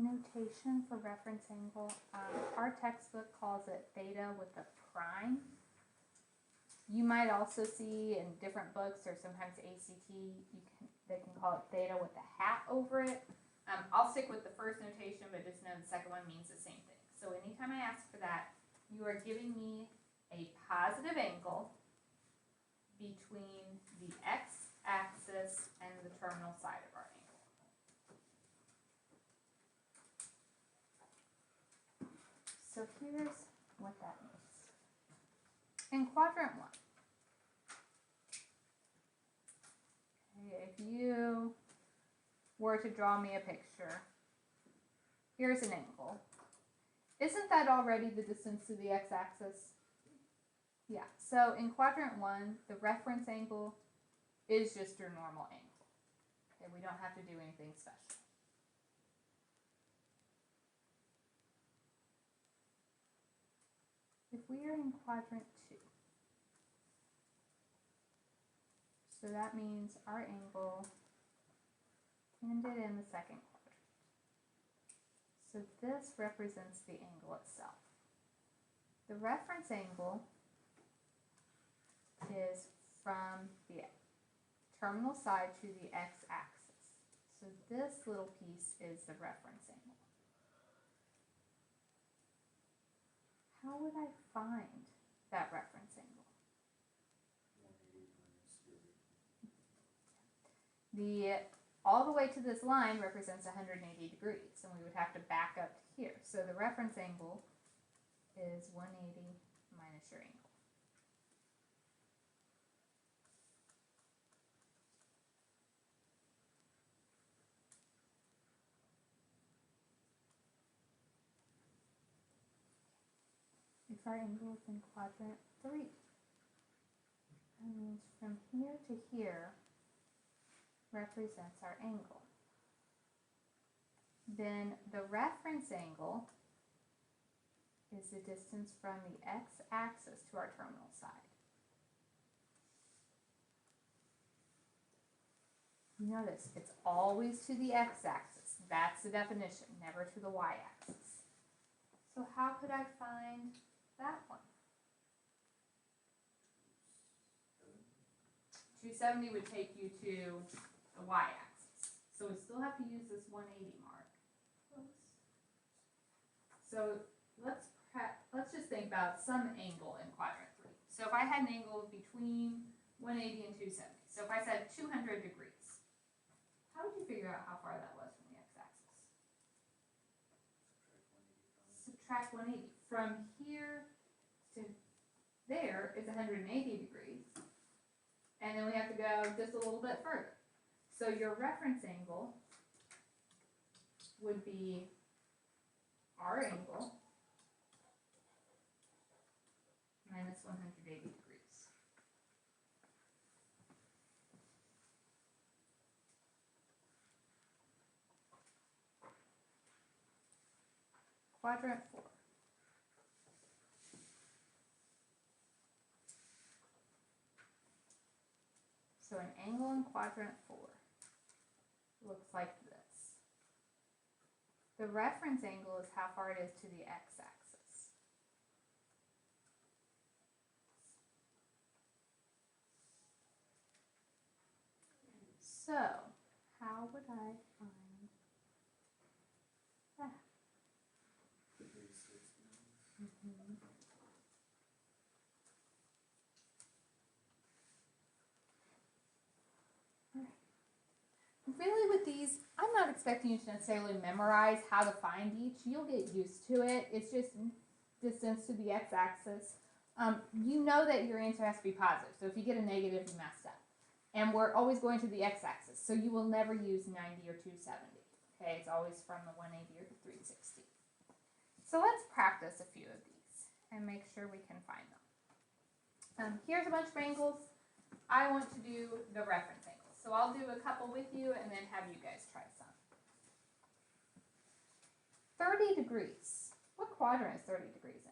notation for reference angle. Our textbook calls it theta with a prime. You might also see in different books or sometimes ACT, they can call it theta with a hat over it. I'll stick with the first notation, but just know the second one means the same thing. So anytime I ask for that, you are giving me a positive angle between the x-axis and the terminal side of our angle. So here's what that means. In quadrant 1, okay, if you were to draw me a picture, here's an angle. Isn't that already the distance to the x-axis? Yeah, so in quadrant 1, the reference angle is just your normal angle. Okay, we don't have to do anything special. If we are in quadrant 2, so that means our angle ended in the second quadrant. So this represents the angle itself. The reference angle is from the terminal side to the x-axis. So this little piece is the reference angle. How would I find that reference angle? All the way to this line represents 180 degrees, and we would have to back up to here. So the reference angle is 180 minus your angle. If our angle is in quadrant 3, that means from here to here represents our angle. Then the reference angle is the distance from the x-axis to our terminal side. Notice it's always to the x-axis. That's the definition, never to the y-axis. So how could I find that one? 270 would take you to the y-axis. So we still have to use this 180 mark. So let's just think about some angle in quadrant 3. So if I had an angle between 180 and 270. So if I said 200 degrees, how would you figure out how far that was from the x-axis? Subtract 180. From here to there is 180 degrees. And then we have to go just a little bit further. So your reference angle would be our angle minus 180 degrees. Quadrant 4. So an angle in quadrant 4 looks like this. The reference angle is how far it is to the x-axis. So, how would I find that? Really with these, I'm not expecting you to necessarily memorize how to find each. You'll get used to it. It's just distance to the x-axis. You know that your answer has to be positive. So if you get a negative, you messed up. And we're always going to the x-axis. So you will never use 90 or 270. Okay, it's always from the 180 or the 360. So let's practice a few of these and make sure we can find them. Here's a bunch of angles. I want to do the reference angle. So I'll do a couple with you and then have you guys try some. 30 degrees. What quadrant is 30 degrees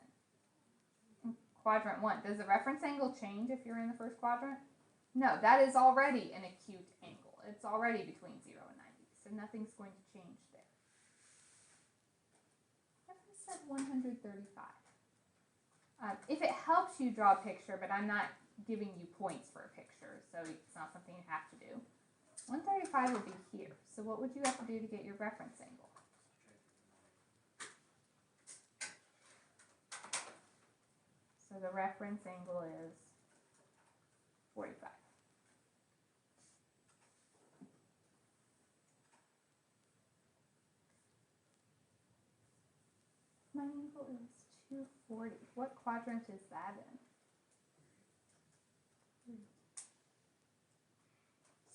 in? Quadrant 1. Does the reference angle change if you're in the first quadrant? No, that is already an acute angle. It's already between 0 and 90, so nothing's going to change there. said 135. If it helps you draw a picture, but I'm not giving you points for a picture, so it's not something you have to do. 135 would be here. So what would you have to do to get your reference angle? So the reference angle is 45. My angle is 240. What quadrant is that in?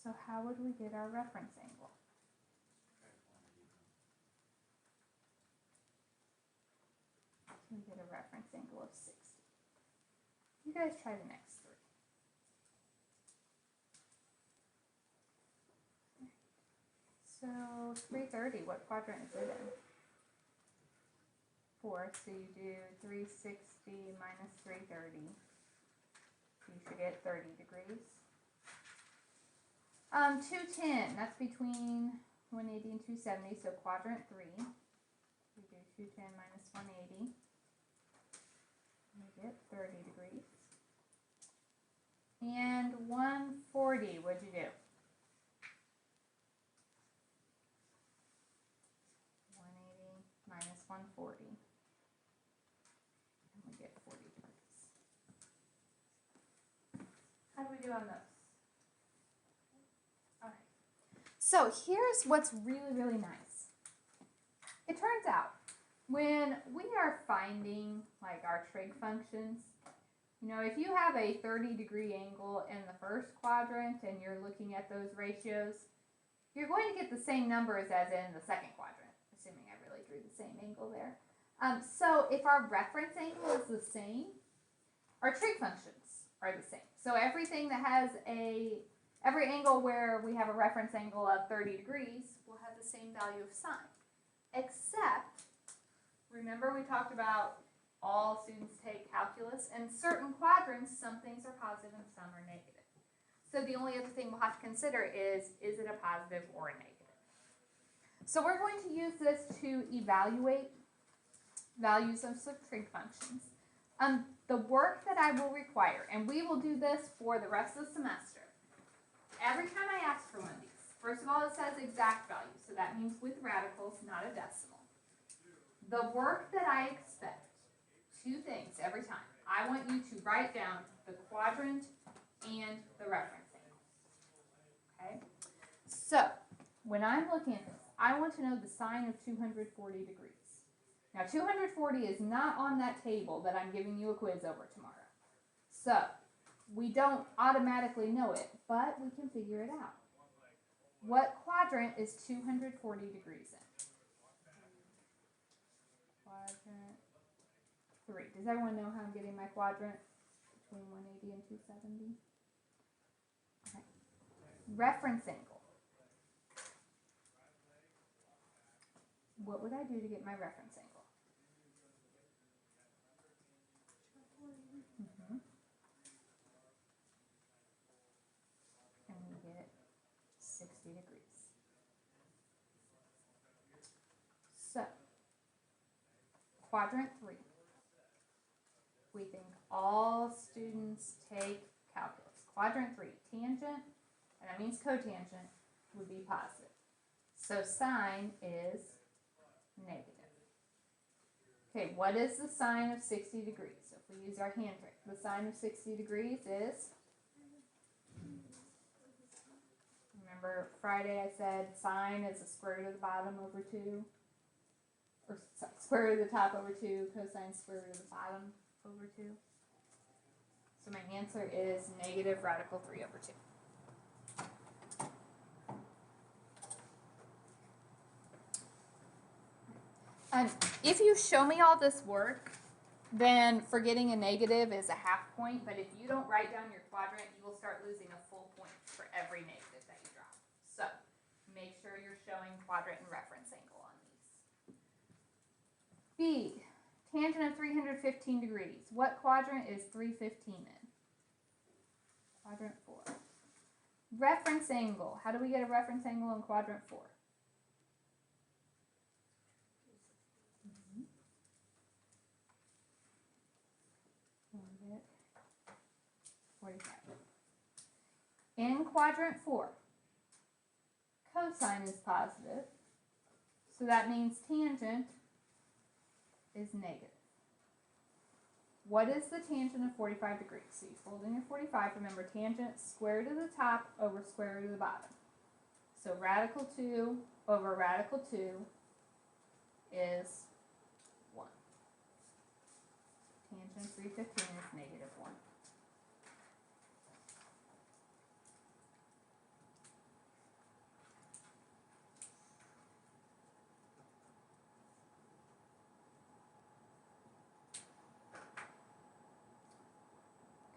So how would we get our reference angle? We get a reference angle of 60. You guys try the next three. So 330, what quadrant is it in? 4, so you do 360 minus 330. You should get 30 degrees. 210, that's between 180 and 270, so quadrant 3. We do 210 minus 180. We get 30 degrees. And 140, what'd you do? 180 minus 140. And we get 40 degrees. How do we do on those? So here's what's really, really nice. It turns out when we are finding like our trig functions, you know, if you have a 30-degree angle in the first quadrant and you're looking at those ratios, you're going to get the same numbers as in the second quadrant, assuming I really drew the same angle there. So if our reference angle is the same, our trig functions are the same. So everything that has every angle where we have a reference angle of 30 degrees will have the same value of sine. Except, remember we talked about all students take calculus, and certain quadrants, some things are positive and some are negative. So the only other thing we'll have to consider is it a positive or a negative? So we're going to use this to evaluate values of some trig functions. The work that I will require, and we will do this for the rest of the semester, every time I ask for one of these, first of all, it says exact value, so that means with radicals, not a decimal. The work that I expect, two things every time. I want you to write down the quadrant and the reference angle. Okay? So, when I'm looking at this, I want to know the sine of 240 degrees. Now, 240 is not on that table that I'm giving you a quiz over tomorrow. So, we don't automatically know it, but we can figure it out. What quadrant is 240 degrees in? Quadrant 3. Does everyone know how I'm getting my quadrant between 180 and 270? Okay. Reference angle. What would I do to get my reference angle? And we get 60 degrees. So, quadrant 3. We think all students take calculus. Quadrant 3, tangent, and that means cotangent, would be positive. So sine is negative. Okay, what is the sine of 60 degrees? So if we use our hand trick, the sine of 60 degrees is, remember Friday I said sine is the square root of the bottom over 2, or square root of the top over 2, cosine square root of the bottom over 2. So my answer is negative radical 3 over 2. If you show me all this work, then forgetting a negative is a half point, but if you don't write down your quadrant, you will start losing a full point for every negative that you drop. So make sure you're showing quadrant and reference angle on these. B, tangent of 315 degrees. What quadrant is 315 in? Quadrant 4. Reference angle. How do we get a reference angle in quadrant 4? 45. In quadrant 4, cosine is positive, so that means tangent is negative. What is the tangent of 45 degrees? So you fold in your 45. Remember, tangent square root of the top over square root of the bottom. So radical 2 over radical 2 is 1. Tangent of 315 is negative 1.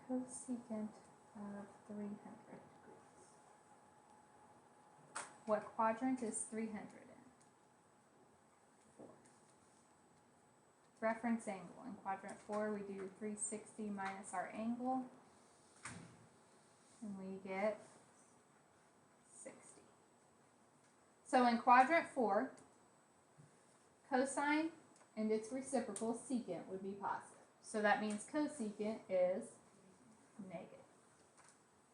Cosecant of 300 degrees. What quadrant is 300 in? 4. Reference angle. In quadrant 4, we do 360 minus our angle, and we get 60. So in quadrant 4, cosine and its reciprocal secant would be positive. So that means cosecant is negative.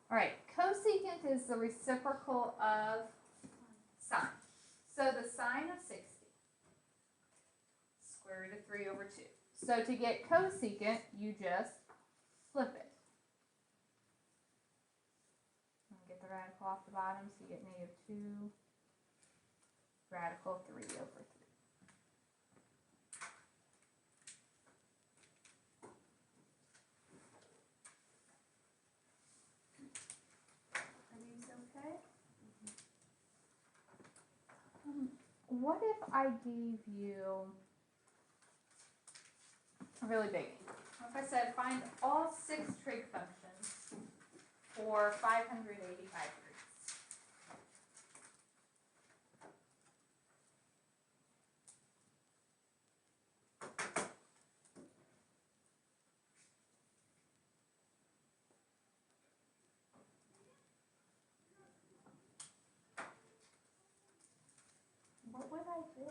All right, cosecant is the reciprocal of sine. So the sine of 60, square root of 3 over 2. So to get cosecant, you just flip it. And get the radical off the bottom, so you get negative 2 radical 3 over 3. What if I gave you a really big one? If I said find all 6 trig functions for 585 degrees. What would I do?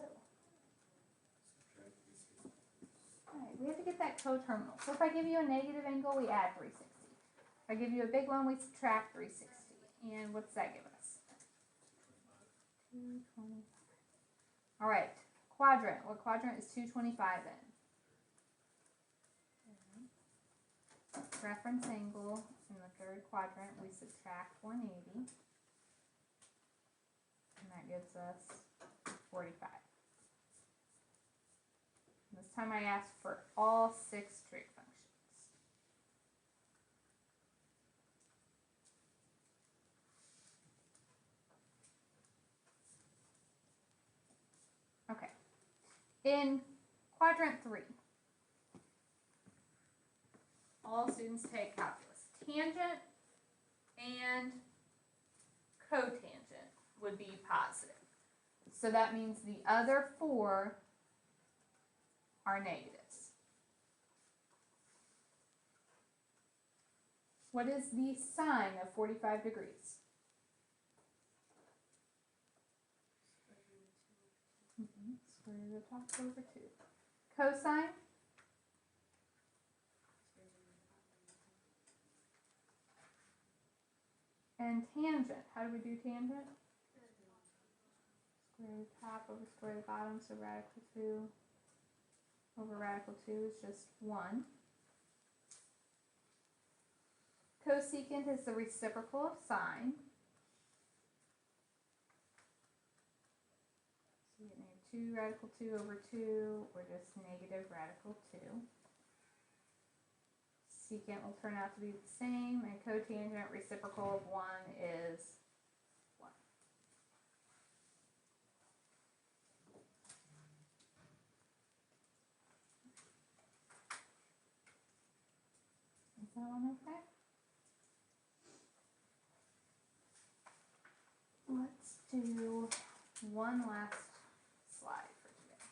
Alright, we have to get that coterminal. So if I give you a negative angle, we add 360. If I give you a big one, we subtract 360. And what's that give us? 225. Alright, quadrant. What quadrant is 225 in? Reference angle in the third quadrant, we subtract 180. And that gives us 45. This time I asked for all 6 trig functions. Okay. In quadrant 3, all students take calculus. Tangent and cotangent would be positive. So that means the other 4 are negatives. What is the sine of 45 degrees? Square root of the top over 2. Cosine? And tangent. How do we do tangent? Square root of the top over square root of the bottom, so radical 2 over radical 2 is just 1. Cosecant is the reciprocal of sine. So you get negative 2 radical 2 over 2, or just negative radical 2. Secant will turn out to be the same, and cotangent reciprocal of 1 is 1. Is that one okay? Let's do one last slide for today.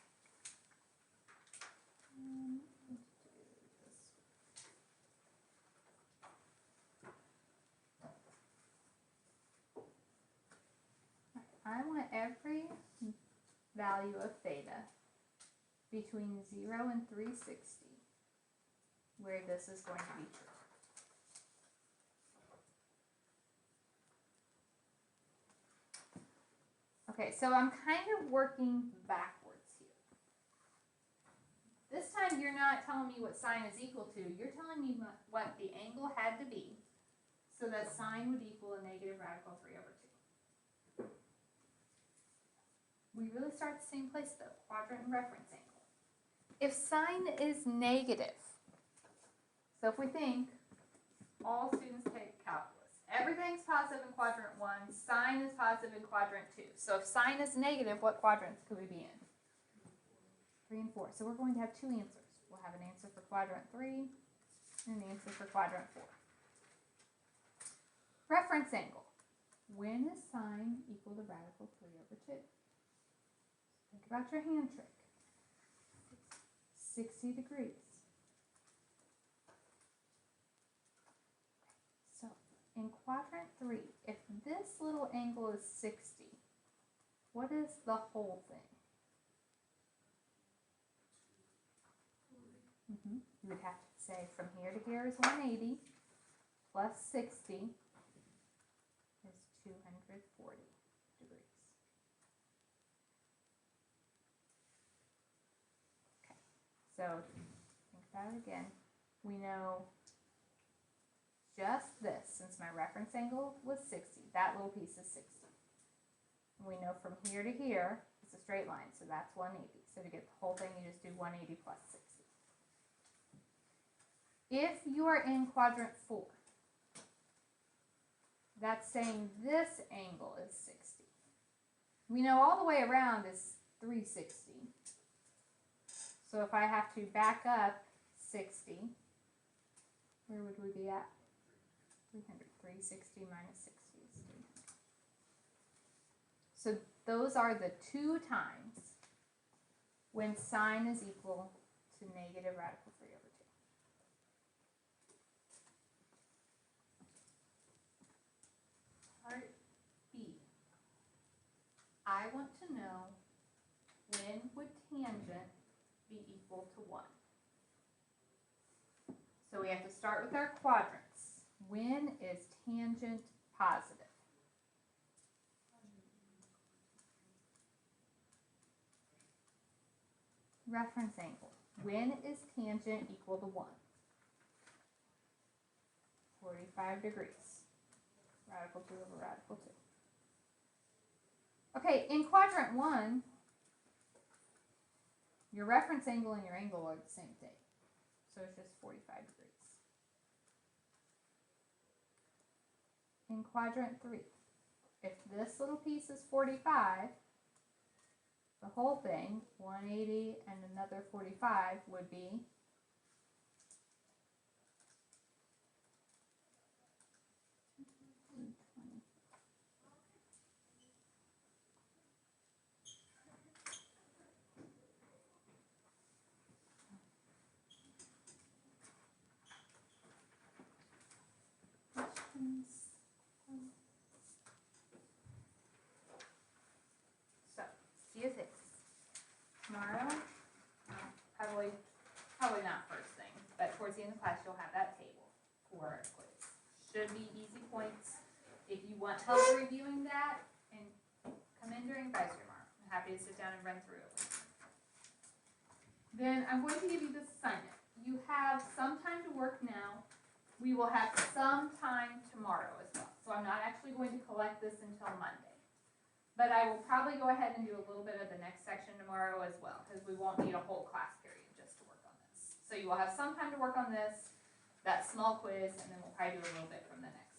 Let's do this. I want every value of theta between 0 and 360 where this is going to be true. Okay, so I'm kind of working backwards here. This time you're not telling me what sine is equal to. You're telling me what the angle had to be so that sine would equal a negative radical 3 over 2. We really start at the same place though, quadrant and reference angle. If sine is negative, so if we think all students take calculus, everything's positive in quadrant 1, sine is positive in quadrant 2. So if sine is negative, what quadrants could we be in? 3 and 4. So we're going to have two answers. We'll have an answer for quadrant 3 and an answer for quadrant 4. Reference angle. When is sine equal to radical 3 over 2? Think about your hand trick. 60 degrees. So in quadrant 3, if this little angle is 60, what is the whole thing? You would have to say from here to here is 180 plus 60 is 240 degrees. Okay, so think about it again. We know just this, since my reference angle was 60, that little piece is 60. And we know from here to here, it's a straight line, so that's 180. So to get the whole thing, you just do 180 plus 60. If you are in quadrant 4, that's saying this angle is 60. We know all the way around is 360. So if I have to back up 60, where would we be at? 300. 360 minus 60 is 300. So those are the two times when sine is equal to negative radical 3 over 2. Part B. I want to know when would tangent be equal to 1. So we have to start with our quadrants. When is tangent positive? Reference angle. When is tangent equal to 1? 45 degrees. Radical 2 over radical 2. Okay, in quadrant 1, your reference angle and your angle are the same thing. So it's just 45 degrees. In quadrant 3, if this little piece is 45, the whole thing, 180 and another 45, would be 220. Questions? So, see you things. Tomorrow, probably not first thing, but towards the end of class you'll have that table for a quiz. Should be easy points. If you want help reviewing that, and come in during advisory tomorrow. I'm happy to sit down and run through it with you. Then I'm going to give you this assignment. You have some time to work now. We will have some time tomorrow as well. So I'm not actually going to collect this until Monday. But I will probably go ahead and do a little bit of the next section tomorrow as well, because we won't need a whole class period just to work on this. So you will have some time to work on this, that small quiz, and then we'll probably do a little bit from the next